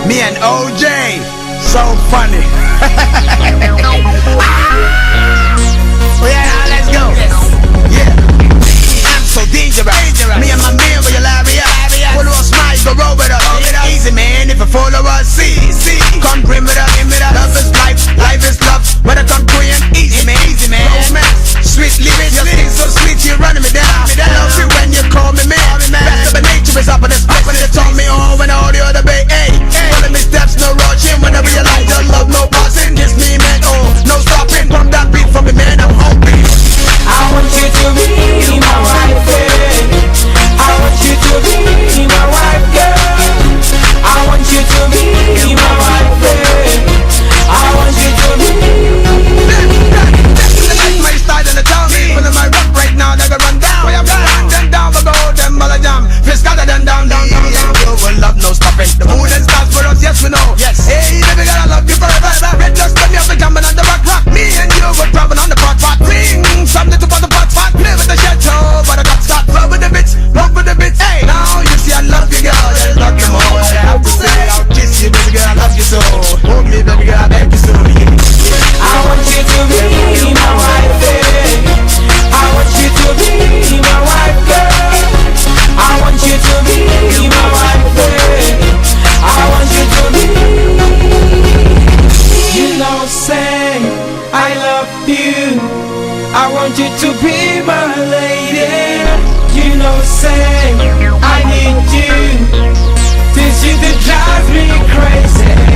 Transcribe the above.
Me and OJ, so funny. Oh yeah, now let's go. Yeah, I'm so dangerous. Me and my man, where you Laria. Follow us, smile, go roll with us. Easy man, if you follow us, see. Come bring with us. Love is life, life is love. When I come Korean, easy man. Romance, sweet living, your skin so sweet, you running me down. Love you when you call me man. Best of the nature is up in this place. When you told me on when all the other bay, hey. Follow me steps, no rushing. When I realize your love, no pausing. Kiss me man, oh, no stopping. Pump that beat for me man, I'm hungry. I want you to be my wife, I want you to be my wife, girl. I want you to be my wife, I want you to be. My style in the town, when my rock right now, never run down. Run them down, but go them ball jam. Fist got them down. You will love no stopping. The moon and stars for us, yes we know. Yes. Hey, baby girl, I love you forever. Red dust, turn me up and jumping on the rock. Me and you were driving on the pot. Ring something to put the pot. Play with the chateau, but I got start. Love with the bits, love with the bits. Hey, now you see I love you, girl. There's nothing more I have to say. I'll kiss you, baby girl, I love you so. Hold me, baby girl, I beg you so. I want you to be my wife, I want you to be my wife, girl. I want you to be my wife, I want you to be. You know, say I love you. I want you to be my lady. You know, say I need you. This you that drives me crazy.